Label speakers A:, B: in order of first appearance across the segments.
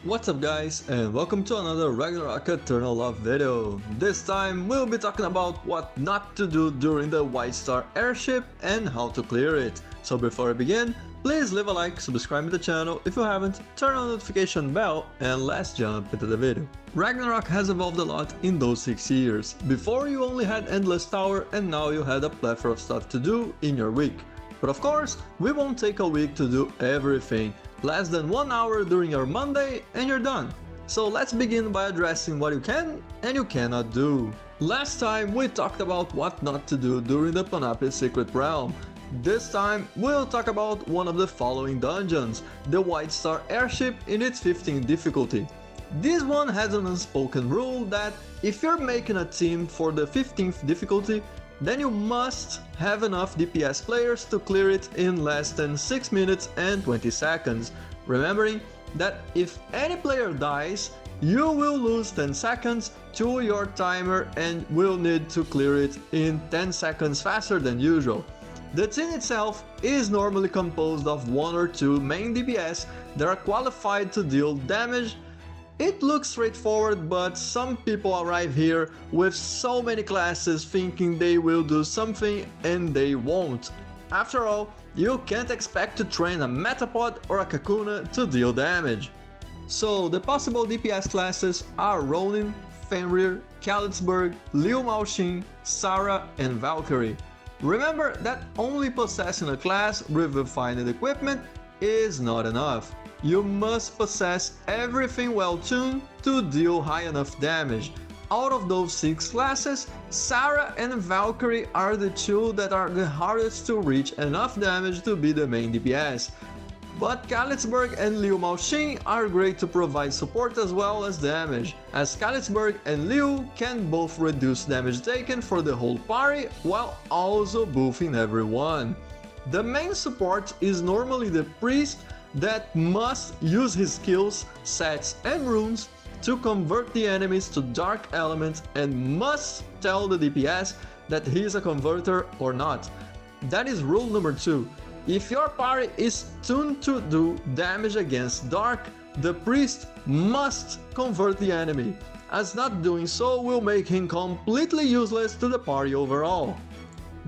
A: What's up guys, and welcome to another Ragnarok Eternal Love video. This time we'll be talking about what not to do during the White Star airship and how to clear it. So before I begin, please leave a like, subscribe to the channel if you haven't, turn on the notification bell, and let's jump into the video. Ragnarok has evolved a lot in those 6 years. Before you only had Endless Tower and now you had a plethora of stuff to do in your week. But of course, we won't take a week to do everything. Less than 1 hour during your Monday and you're done. So let's begin by addressing what you can and you cannot do. Last time we talked about what not to do during the Panapi Secret Realm. This time we'll talk about one of the following dungeons, the White Star Airship in its 15th difficulty. This one has an unspoken rule that if you're making a team for the 15th difficulty, then you must have enough DPS players to clear it in less than 6 minutes and 20 seconds, remembering that if any player dies, you will lose 10 seconds to your timer and will need to clear it in 10 seconds faster than usual. The team itself is normally composed of 1 or 2 main DPS that are qualified to deal damage. It looks straightforward, but some people arrive here with so many classes thinking they will do something and they won't. After all, you can't expect to train a Metapod or a Kakuna to deal damage. So the possible DPS classes are Ronin, Fenrir, Kalitzberg, Liu Maoxin, Sarah and Valkyrie. Remember that only possessing a class with refined equipment is not enough. You must possess everything well tuned to deal high enough damage. Out of those 6 classes, Sarah and Valkyrie are the 2 that are the hardest to reach enough damage to be the main DPS. But Kalitzberg and Liu Maoxin are great to provide support as well as damage, as Kalitzberg and Liu can both reduce damage taken for the whole party while also buffing everyone. The main support is normally the priest that must use his skills, sets and runes to convert the enemies to dark elements and must tell the DPS that he is a converter or not. That is rule number 2. If your party is tuned to do damage against dark, the priest must convert the enemy, as not doing so will make him completely useless to the party overall.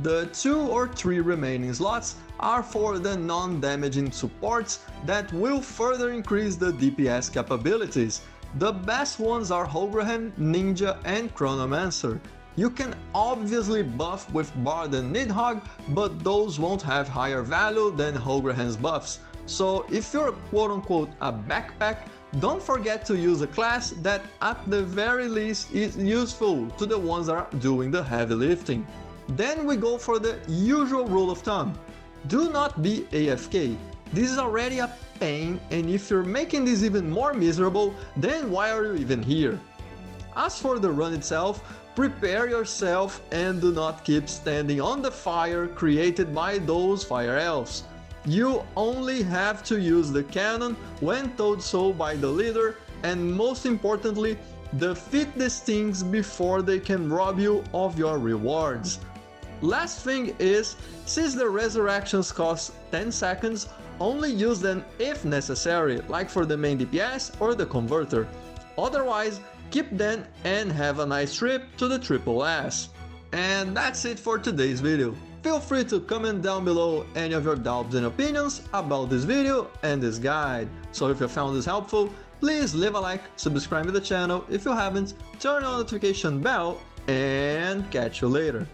A: The 2 or 3 remaining slots are for the non-damaging supports that will further increase the DPS capabilities. The best ones are Hograhan, Ninja and Chronomancer. You can obviously buff with Bard and Nidhogg, but those won't have higher value than Hograhan's buffs. So if you're quote-unquote a backpack, don't forget to use a class that at the very least is useful to the ones that are doing the heavy lifting. Then we go for the usual rule of thumb. Do not be AFK. This is already a pain, and if you're making this even more miserable, then why are you even here? As for the run itself, prepare yourself and do not keep standing on the fire created by those fire elves. You only have to use the cannon when told so by the leader, and most importantly, defeat the stings before they can rob you of your rewards. Last thing is, since the resurrections cost 10 seconds, only use them if necessary, like for the main DPS or the converter. Otherwise, keep them and have a nice trip to the Triple S. And that's it for today's video. Feel free to comment down below any of your doubts and opinions about this video and this guide. So if you found this helpful, please leave a like, subscribe to the channel if you haven't, turn on the notification bell, and catch you later.